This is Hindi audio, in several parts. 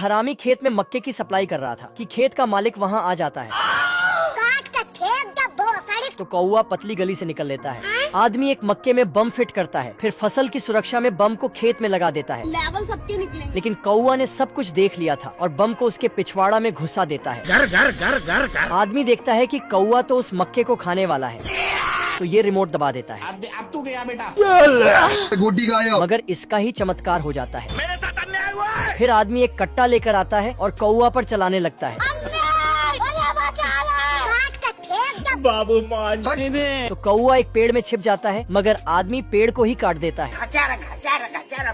हरामी खेत में मक्के की सप्लाई कर रहा था कि खेत का मालिक वहाँ आ जाता है तो कौवा पतली गली से निकल लेता है। आदमी एक मक्के में बम फिट करता है, फिर फसल की सुरक्षा में बम को खेत में लगा देता है। लेवल सबके निकलेंगे। लेकिन कौवा ने सब कुछ देख लिया था और बम को उसके पिछवाड़ा में घुसा देता है। घर। आदमी देखता है कि कौवा तो उस मक्के को खाने वाला है, तो ये रिमोट दबा देता है। अब तू गया बेटा। मगर इसका ही चमत्कार हो जाता है। मेरे साथ अन्याय हुआ है। फिर आदमी एक कट्टा लेकर आता है और कौवा पर चलाने लगता है। बाबू मान तो कौवा एक पेड़ में छिप जाता है, मगर आदमी पेड़ को ही काट देता है।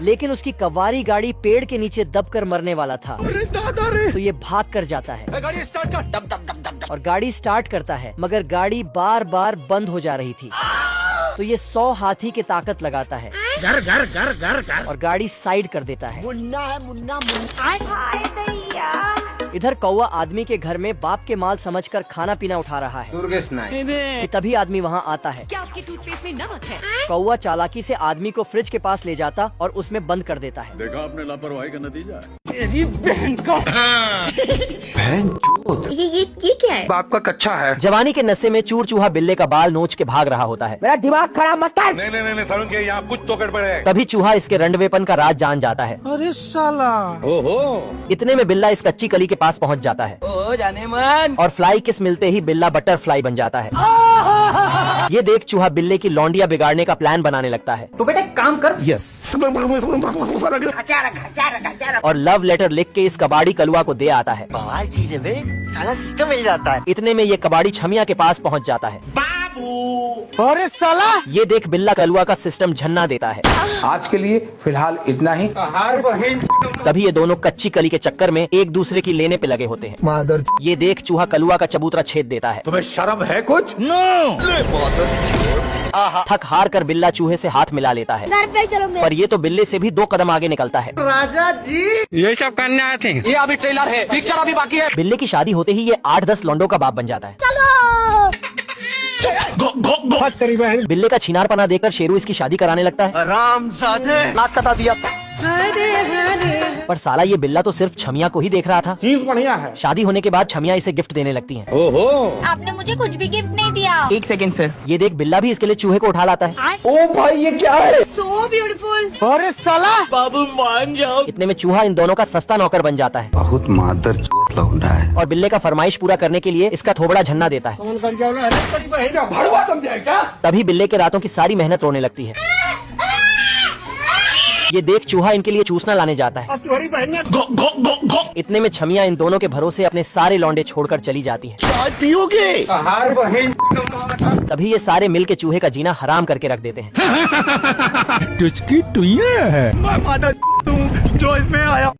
लेकिन उसकी कवारी गाड़ी पेड़ के नीचे दबकर मरने वाला था, तो ये भाग कर जाता है गाड़ी स्टार्ट कर। दब दब दब दब दब। और गाड़ी स्टार्ट करता है, मगर गाड़ी बार बार बंद हो जा रही थी। तो ये 100 हाथी की ताकत लगाता है घर। और गाड़ी साइड कर देता है। मुन्ना है मुन्ना। इधर कौवा आदमी के घर में बाप के माल समझकर खाना पीना उठा रहा है कि तभी आदमी वहाँ आता है। क्या आपकी टूथपेस्ट में नमक है? कौवा चालाकी से आदमी को फ्रिज के पास ले जाता और उसमें बंद कर देता है। देखा आपने लापरवाही का नतीजा है। ये क्या है? बाप का कच्चा है। जवानी के नशे में चूर चूहा बिल्ले का बाल नोच के भाग रहा होता है। मेरा दिमाग खराब मत कर। नहीं सरुण के यहाँ कुछ तो गड़बड़ है। तभी चूहा इसके रंडवेपन का राज जान जाता है। अरे साला। इतने में बिल्ला इस कच्ची कली के पास पहुंच जाता है। ओ जाने मन। और फ्लाई किस मिलते ही बिल्ला बटरफ्लाई बन जाता है। ये देख चूहा बिल्ले की लौंडिया बिगाड़ने का प्लान बनाने लगता है। तो बेटे काम कर। यस। और लव लेटर लिख के इस कबाड़ी कलुआ को दे आता है। बवाल चीज है बे, साला सिस्टम मिल जाता है। इतने में ये कबाड़ी छमिया के पास पहुंच जाता है। बाबू अरे साला। ये देख बिल्ला कलुआ का सिस्टम झन्ना देता है। आज के लिए फिलहाल इतना ही। तभी ये दोनों कच्ची कली के चक्कर में एक दूसरे की लेने पे लगे होते हैं। ये देख चूहा कलुआ का चबूतरा छेद देता है। तुम्हें शर्म है कुछ? थक हार कर बिल्ला चूहे से हाथ मिला लेता है, घर पे चलो पर ये तो बिल्ले से भी 2 कदम आगे निकलता है। राजा जी ये सब करने आए थे। ये अभी ट्रेलर है, पिक्चर अभी बाकी है। बिल्ले की शादी होते ही ये 8-10 लौंडों का बाप बन जाता है। बिल्ले का छिनारपना देखकर शेरू इसकी शादी कराने लगता है। नाक कटा दिया। पर साला ये बिल्ला तो सिर्फ छमिया को ही देख रहा था। चीज बढ़िया है। शादी होने के बाद छमिया इसे गिफ्ट देने लगती हैं। आपने मुझे कुछ भी गिफ्ट नहीं दिया। 1 सेकंड सर। ये देख बिल्ला भी इसके लिए चूहे को उठा लाता है। ओ भाई ये क्या है? So beautiful. अरे साला। बाबू मान जाओ। इतने में चूहा इन दोनों का सस्ता नौकर बन जाता है बहुत मादर चोट लौंडा है। और बिल्ले का फरमाइश पूरा करने के लिए इसका थोबड़ा झन्ना देता है। भड़वा समझे क्या? तभी बिल्ले के रातों की सारी मेहनत रोने लगती है। ये देख चूहा इनके लिए चूसना लाने जाता है। तुम्हारी बहन ने इतने में छमिया इन दोनों के भरोसे अपने सारे लौंडे छोड़कर चली जाती है। चाय पियोगे? हर बहन। तभी ये सारे मिल के चूहे का जीना हराम करके रख देते हैं। तुझकी टुइया है। मैं माता जो इसमें आया।